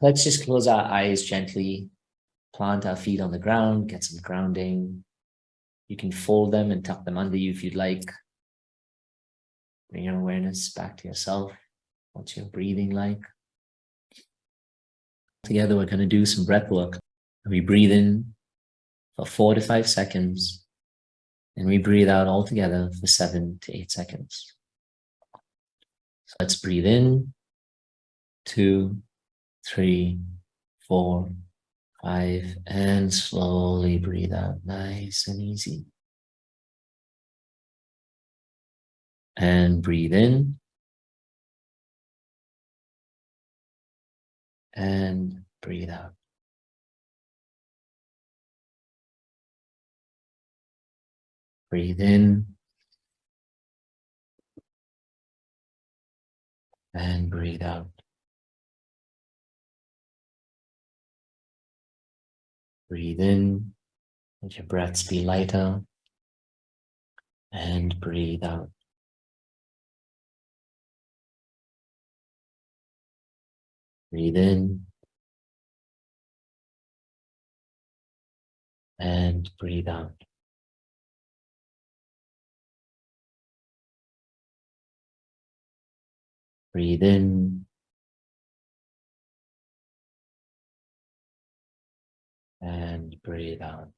Let's just close our eyes gently, plant our feet on the ground, get some grounding. You can fold them and tuck them under you if you'd like. Bring your awareness back to yourself. What's your breathing like? Together, we're going to do some breath work. We breathe in for 4 to 5 seconds, and we breathe out all together for 7 to 8 seconds. So let's breathe in, 2, 3, 4, 5, and slowly breathe out, nice and easy. And breathe in, and breathe out. Breathe in, and breathe out. Breathe in, let your breaths be lighter, and breathe out. Breathe in, and breathe out. Breathe in, and breathe out.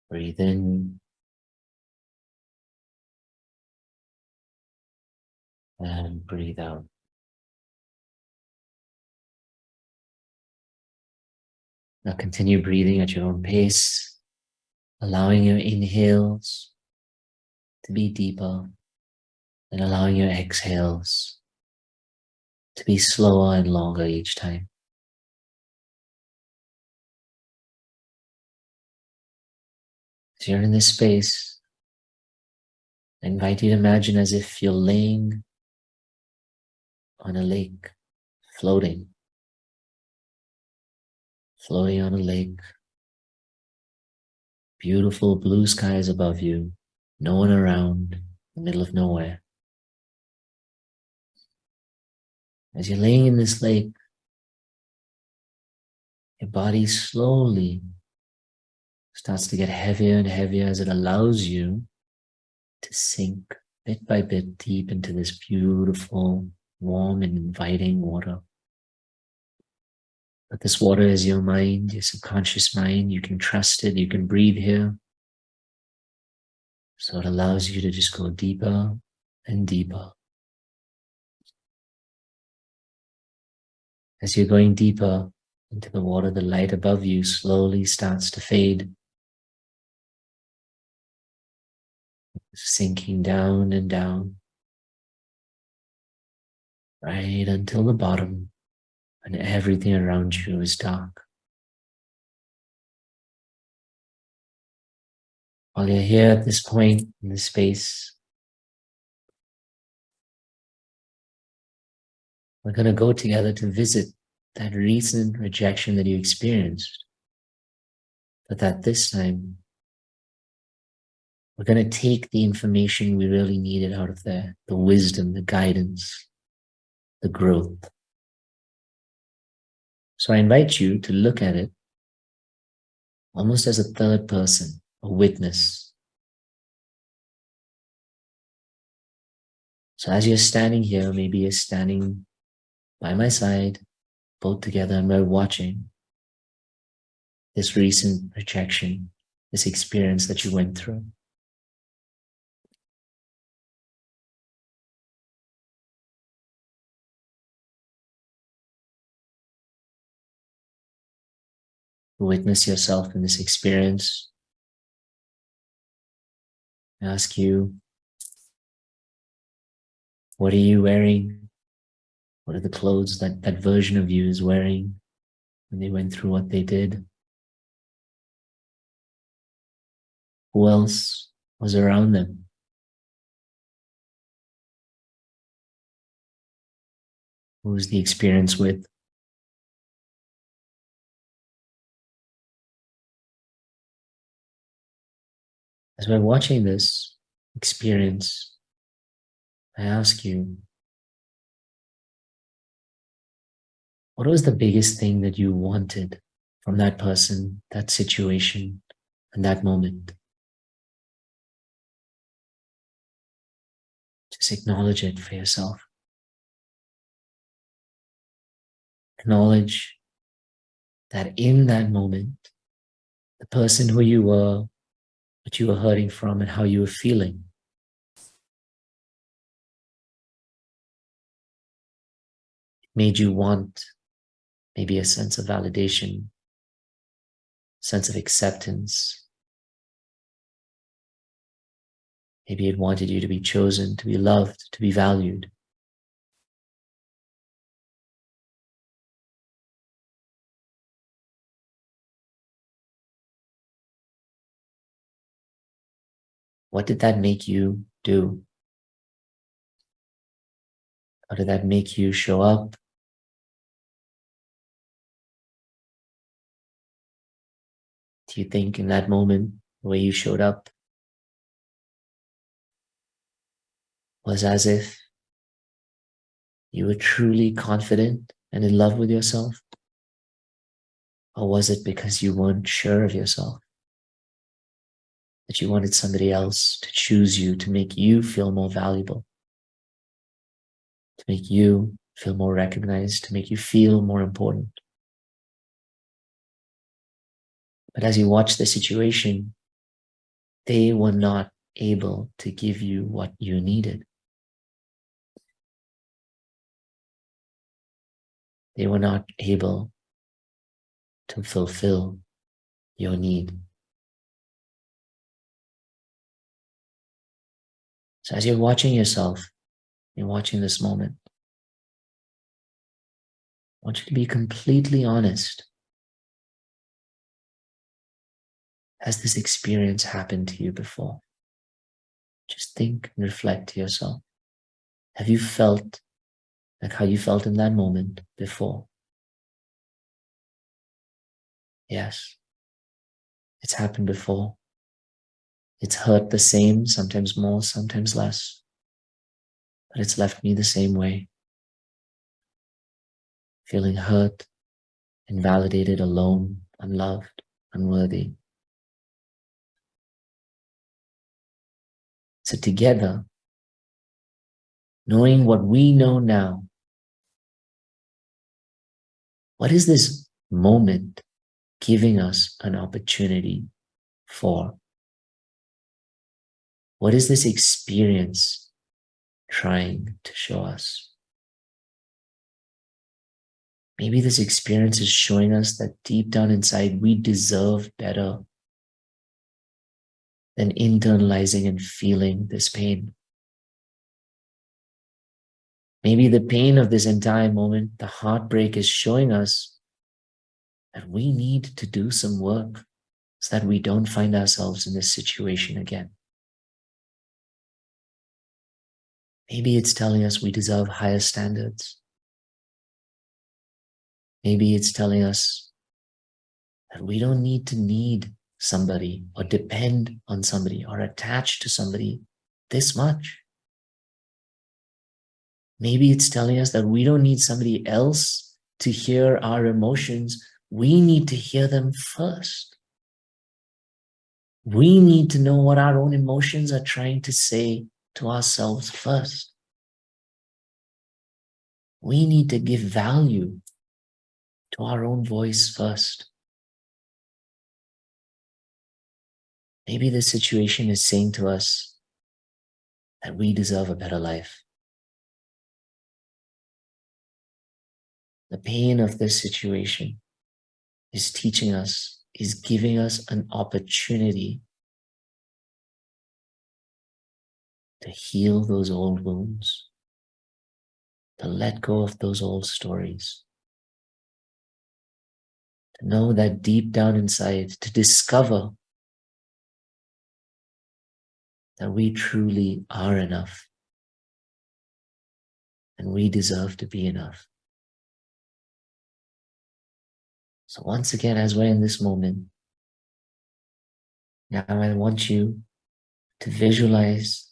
Breathe in, and breathe out. Now continue breathing at your own pace, allowing your inhales to be deeper and allowing your exhales to be slower and longer each time. As you're in this space, I invite you to imagine as if you're laying on a lake, floating on a lake, beautiful blue skies above you, no one around, in the middle of nowhere. As you're laying in this lake, your body slowly starts to get heavier and heavier as it allows you to sink bit by bit deep into this beautiful, warm and inviting water. But this water is your mind, your subconscious mind. You can trust it, you can breathe here. So it allows you to just go deeper and deeper. As you're going deeper into the water, the light above you slowly starts to fade, sinking down and down, right until the bottom, and everything around you is dark. While you're here at this point in this space, we're going to go together to visit that recent rejection that you experienced. But that this time, we're going to take the information we really needed out of there, the wisdom, the guidance, the growth. So I invite you to look at it almost as a third person, a witness. So as you're standing here, maybe you're standing by my side, both together, and we're watching this recent rejection, this experience that you went through. Witness yourself in this experience. I ask you, what are you wearing? What are the clothes that version of you is wearing when they went through what they did? Who else was around them? Who was the experience with? As we're watching this experience, I ask you, what was the biggest thing that you wanted from that person, that situation, and that moment? Just acknowledge it for yourself. Acknowledge that in that moment, the person who you were, what you were hurting from, and how you were feeling made you want maybe a sense of validation, sense of acceptance. Maybe it wanted you to be chosen, to be loved, to be valued. What did that make you do? How did that make you show up? Do you think in that moment, the way you showed up was as if you were truly confident and in love with yourself? Or was it because you weren't sure of yourself? That you wanted somebody else to choose you, to make you feel more valuable, to make you feel more recognized, to make you feel more important? But as you watch the situation, they were not able to give you what you needed. They were not able to fulfill your need. So as you're watching yourself, you're watching this moment, I want you to be completely honest. Has this experience happened to you before? Just think and reflect to yourself. Have you felt like how you felt in that moment before? Yes, it's happened before. It's hurt the same, sometimes more, sometimes less, but it's left me the same way, feeling hurt, invalidated, alone, unloved, unworthy. So together, knowing what we know now, what is this moment giving us an opportunity for? What is this experience trying to show us? Maybe this experience is showing us that deep down inside, we deserve better than internalizing and feeling this pain. Maybe the pain of this entire moment, the heartbreak, is showing us that we need to do some work so that we don't find ourselves in this situation again. Maybe it's telling us we deserve higher standards. Maybe it's telling us that we don't need to need somebody or depend on somebody or attach to somebody this much. Maybe it's telling us that we don't need somebody else to hear our emotions. We need to hear them first. We need to know what our own emotions are trying to say to ourselves first. We need to give value to our own voice first. Maybe this situation is saying to us that we deserve a better life. The pain of this situation is teaching us, is giving us an opportunity to heal those old wounds, to let go of those old stories, to know that deep down inside, to discover that we truly are enough and we deserve to be enough. So once again, as we're in this moment, now I want you to visualize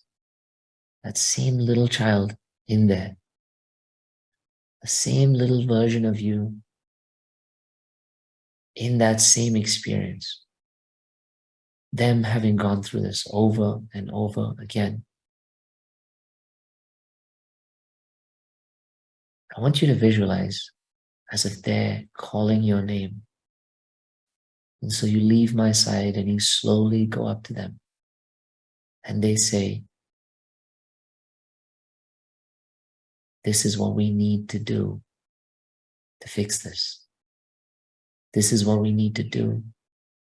that same little child in there, the same little version of you in that same experience, them having gone through this over and over again. I want you to visualize as if they're calling your name. And so you leave my side and you slowly go up to them. And they say, this is what we need to do to fix this. This is what we need to do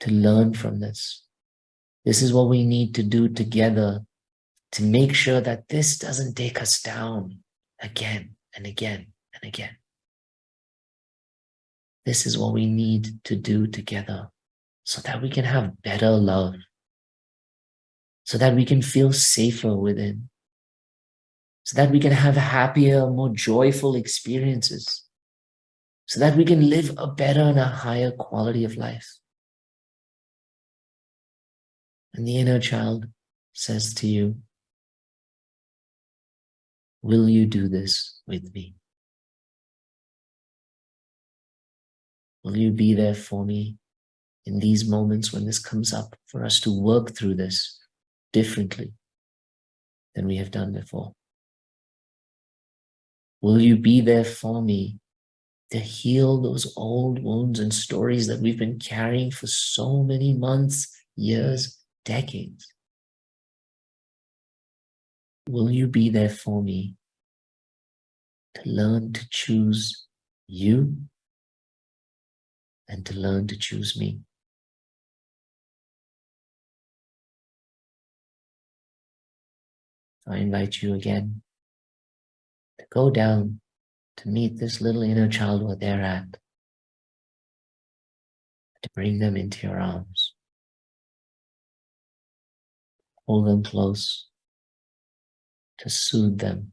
to learn from this. This is what we need to do together to make sure that this doesn't take us down again and again and again. This is what we need to do together so that we can have better love, so that we can feel safer within, so that we can have happier, more joyful experiences, so that we can live a better and a higher quality of life. And the inner child says to you, will you do this with me? Will you be there for me in these moments when this comes up, for us to work through this differently than we have done before? Will you be there for me to heal those old wounds and stories that we've been carrying for so many months, years, decades? Will you be there for me to learn to choose you and to learn to choose me? I invite you again to go down to meet this little inner child where they're at, to bring them into your arms. Hold them close, to soothe them.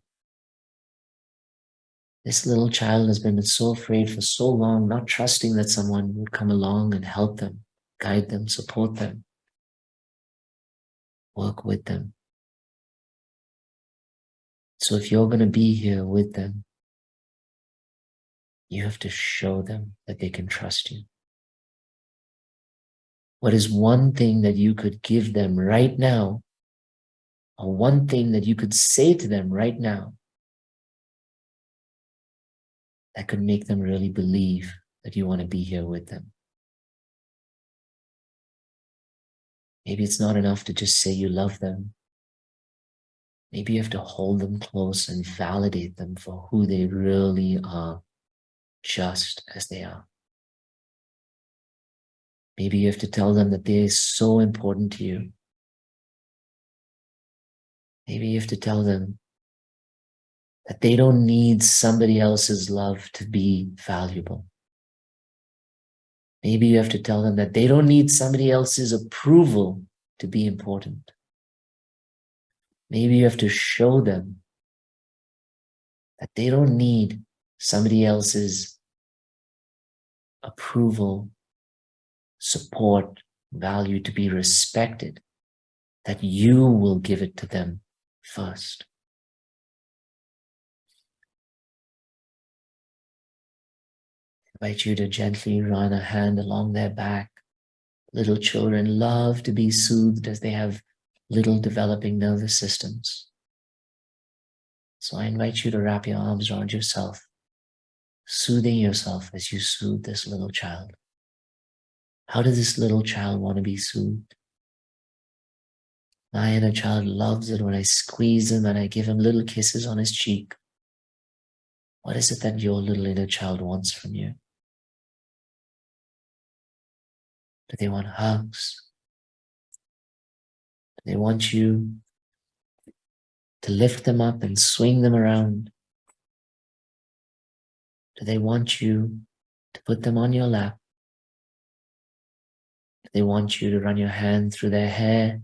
This little child has been so afraid for so long, not trusting that someone would come along and help them, guide them, support them, work with them. So if you're going to be here with them, you have to show them that they can trust you. What is one thing that you could give them right now, or one thing that you could say to them right now that could make them really believe that you want to be here with them? Maybe it's not enough to just say you love them. Maybe you have to hold them close and validate them for who they really are, just as they are. Maybe you have to tell them that they're so important to you. Maybe you have to tell them that they don't need somebody else's love to be valuable. Maybe you have to tell them that they don't need somebody else's approval to be important. Maybe you have to show them that they don't need somebody else's approval, support, value to be respected, that you will give it to them first. I invite you to gently run a hand along their back. Little children love to be soothed as they have little developing nervous systems. So I invite you to wrap your arms around yourself, soothing yourself as you soothe this little child. How does this little child want to be soothed? My inner child loves it when I squeeze him and I give him little kisses on his cheek. What is it that your little inner child wants from you? Do they want hugs? Do they want you to lift them up and swing them around? Do they want you to put them on your lap? Do they want you to run your hand through their hair?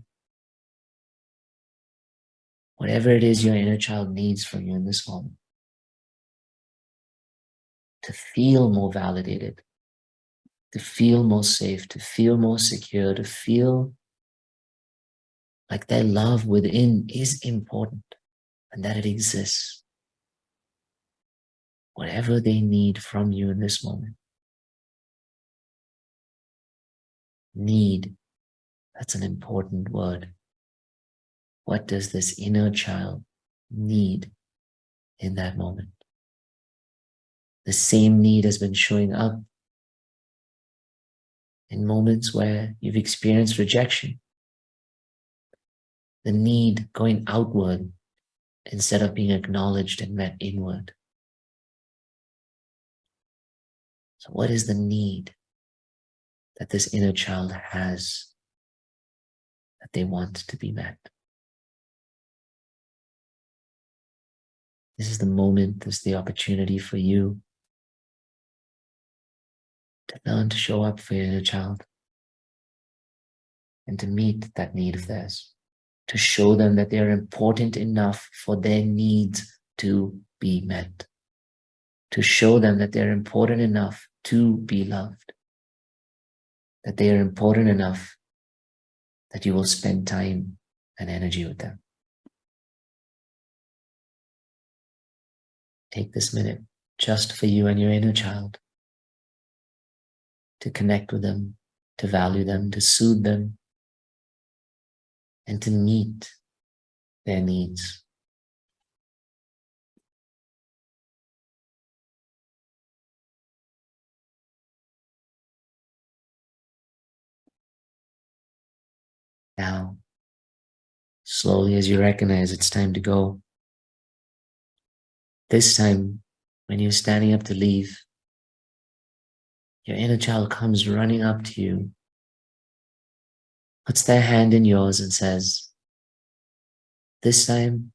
Whatever it is your inner child needs from you in this moment. To feel more validated, to feel more safe, to feel more secure, to feel like their love within is important. and that it exists. Whatever they need from you in this moment. Need, that's an important word. What does this inner child need in that moment? The same need has been showing up in moments where you've experienced rejection. The need going outward instead of being acknowledged and met inward. So what is the need that this inner child has that they want to be met? This is the moment, this is the opportunity for you to learn to show up for your inner child and to meet that need of theirs, to show them that they are important enough for their needs to be met, to show them that they're important enough to be loved, that they are important enough that you will spend time and energy with them. Take this minute just for you and your inner child to connect with them, to value them, to soothe them, and to meet their needs. Now, slowly as you recognize it's time to go, this time when you're standing up to leave, your inner child comes running up to you, puts their hand in yours and says, "This time,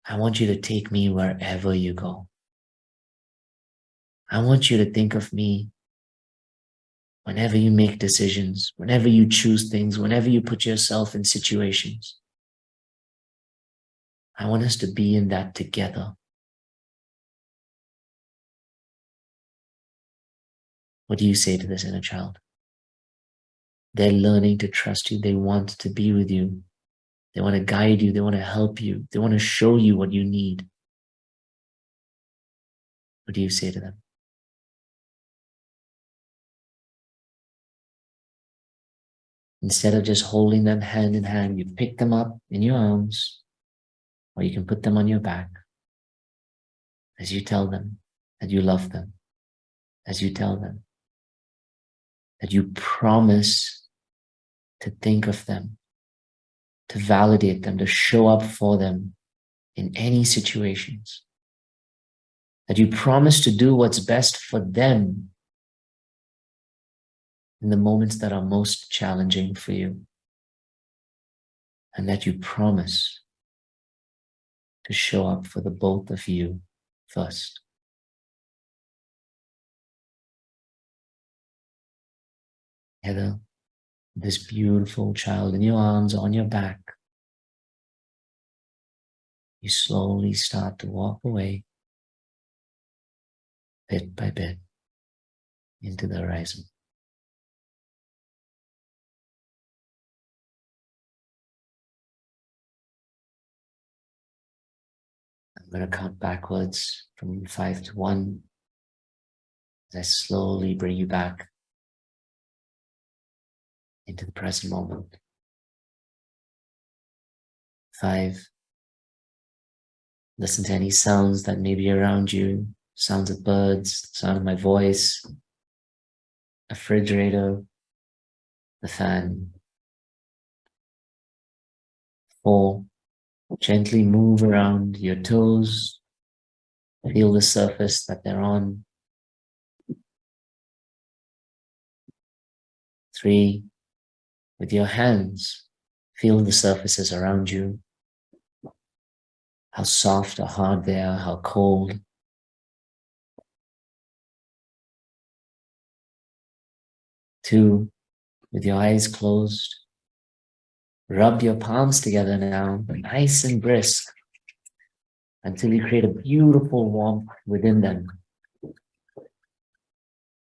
I want you to take me wherever you go. I want you to think of me whenever you make decisions, whenever you choose things, whenever you put yourself in situations. I want us to be in that together." What do you say to this inner child? They're learning to trust you. They want to be with you. They want to guide you. They want to help you. They want to show you what you need. What do you say to them? Instead of just holding them hand in hand, you pick them up in your arms, or you can put them on your back as you tell them that you love them, as you tell them that you promise to think of them, to validate them, to show up for them in any situations, that you promise to do what's best for them in the moments that are most challenging for you, and that you promise to show up for the both of you first. Heather, this beautiful child in your arms, on your back, you slowly start to walk away, bit by bit, into the horizon. I'm going to count backwards from 5 to 1 as I slowly bring you back into the present moment. 5. Listen to any sounds that may be around you, sounds of birds, sound of my voice, a refrigerator, the fan. 4. Gently move around your toes. Feel the surface that they're on. 3. With your hands, feel the surfaces around you. How soft or hard they are, how cold. 2. With your eyes closed, rub your palms together now, nice and brisk, until you create a beautiful warmth within them.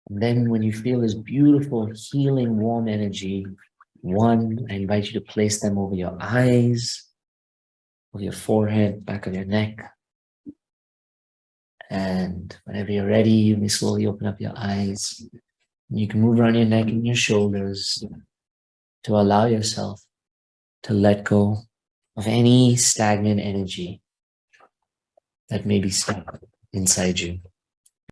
And then when you feel this beautiful, healing, warm energy, 1, I invite you to place them over your eyes, of your forehead, back of your neck. And whenever you're ready, you may slowly open up your eyes. You can move around your neck and your shoulders to allow yourself to let go of any stagnant energy that may be stuck inside you.